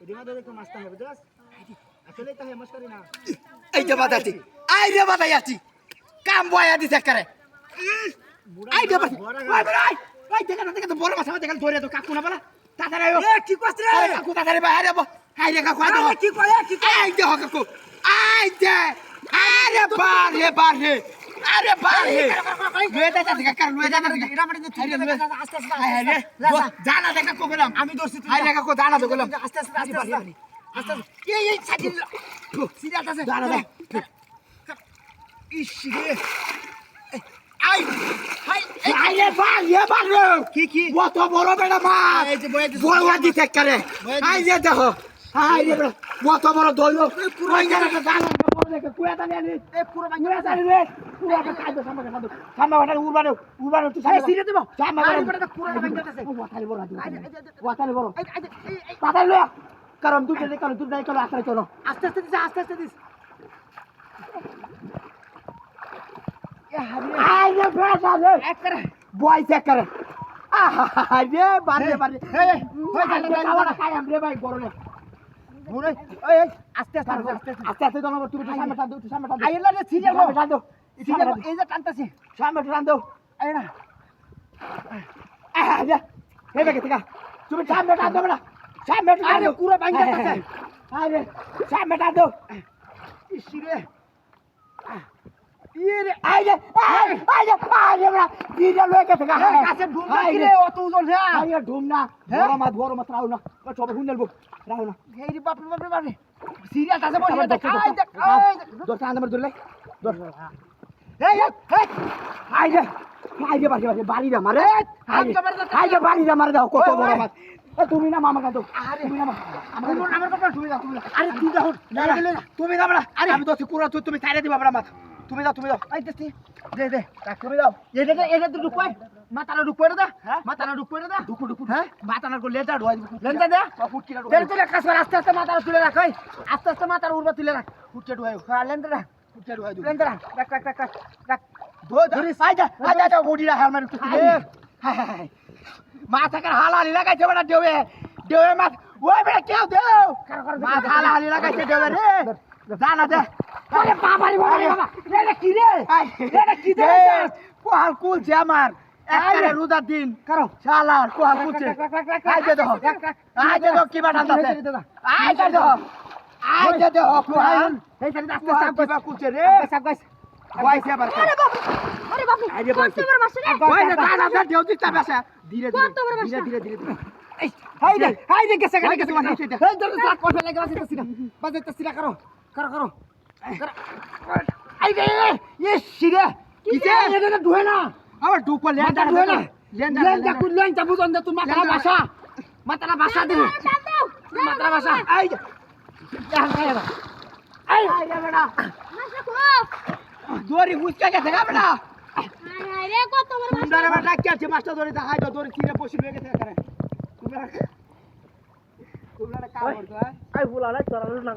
दिमाग देखो मस्त है बस अकेले तो है मस्करी ना এই যে বাদাতি আই রে বাদায়াতি কাম বয়া দিতে করে আই রে বাদাই ভাই দেখে তো বড় মাছ দেখে ধরে তো কাকু না বলা তাড়াতাড়ি আয় ए की कोस रे কাকু তাড়াতাড়ি বাইরে বো হাই রে কাকু আদো की को আই দে কাকু আই দে আরে বারে আরে বারে লুয়ে দে দেখে কার লুয়ে দে দেখে এরা মানে তুই আস্তে আস্তে হাই রে জানা দেখা কো গেলাম আমি দর্শি হাই রে কাকু জানা তো গেলাম আস্তে আস্তে আস্তে এই সাইড সিরিয়াস আছে জানা দে ইস রে আই হাই আই রে বারে কি কত বড় বেটা মাছ এই যে বয়ে দিছে বড় দিতে করে আই যে দেখো আই রে কত বড় দইল পুরো জানা তো জানা বড় দেখে কুয়াটা নিয়ে নি এ পুরো কুয়া জানি রে কুয়াটা কাইদো সামনে বাটা উড়বানো তুই এই সিরিয়াস দেব সামনে আরে বাটা বড় পুরো ভাঙ যাচ্ছে ওয়াটালি বড় ওয়াটালি বড় পাতাই লয়া কারণ তুই যে কারণ তুই নাই কারণ আছরে চলো আস্তে আস্তে দিস এ হাবি আই রে বেটা রে এক করে বয় চেক করে আরে বারে বারে এই খাওয়া খাই আমরা ভাই বড় না মুরে এই আস্তে আস্তে দাও না তুমি সামনে টান দাও সামনে টান দাও আইলা রে সিরিয়াল টান দাও সিরিয়াল এই যে টানতাছি সামনে টান দাও আই না আরে এই বেকে থেকে তুমি সামনে টান দাও না সামনে টান আরে দাও পুরো ভাঙ যাচ্ছে আরে সামনে টান দাও ইসিরে ইরে আরে বড়া দিদা লয়ে গেছে গা কাছে ঢুম কি রে অত ওজন হ্যাঁ আরে ঢুম না বড় মাছ রাও না সব হুন নেলবো রাও না এই রে বাপ রে সিরিয়াল আছে বল আবার দেখ দেখো, আই দেখ দশ টাকা আমার ধরলে দশ এই আইরে বাড়ি রে মারে আইরে বাড়ি রে মারে দাও কত বড় মাছ তুমি না মামা কাটো আরে তুমি না আমার কথা তুমি যাও আরে তুই যাও তুমি না বড়া আরে আমি দশ কুড়া তুমি ছাইরে দিবা বড়া মাছ তুমি যাও এই দেখছি দে তুমি যাও এটা তো ঢুকপাই মাথাটা ঢুকপাই দে মাথাটা ঢুকপাই দে ঢুকু হ্যাঁ মাথানার কো লেজা ঢোয়াই লেনটা দে ফুটকিরা তেল তুলে কাজ কর আস্তে মাথাটা তুলে রাখ ওই আস্তে মাথার উড়বা তুলে রাখ ফুটকে ঢোয়াই হ্যাঁ লেনটা রাখ ফুটকে ঢোয়াই লেনটা রাখ রাখ ধরি আইজা বডিরা হেলমেট তুলে মাথা কার হালালি লাগাইছে বড়া দেবে মাছ ওই বেটা কেউ দেও মাথা হালালি লাগাইছে দেবে রে জানা দে আরে বাবারে বাবা এটা কি রে এটা কি রে কোহাল কুলছে আমার একবারে রোজার দিন করো শালার কোহাল কুলছে আইজে দেখো কি বাটান আছে আইজে দেখো কোহাল এই সাইড আস্তে কোহাল আস্তে কিবা কুলছে রে গাইস বয়সে আবার আরে বাবা আইজে বয়সে কত বড় মাছ রে ওই যে দানা দে দেও দিতা বেশা ধীরে কত বড় মাছ? ধীরে হাই রে গেছে এই ধরে ট্রাক কফে লাগে বাজাইতেছি না করো আই রে শিরে কিছে এটা ধুয়ে না আমার ডুপো মাথা ধুয়ে না লেনটা বুঝন দে তুই মাথাটা ভাষা দে টান দাও মাথাটা ভাষা আই এই রে বেটা মাছটা খুব দড়ি উচকা গেছে না বেটা আরে রে কত বড় মাছ সুন্দর বেটা কি আছে মাছটা ধরে দেখাই দাও দড়ি ছিঁড়ে বসে লয়ে গেছে করে তোমরা কাম করছো আই বুলা না তোরা না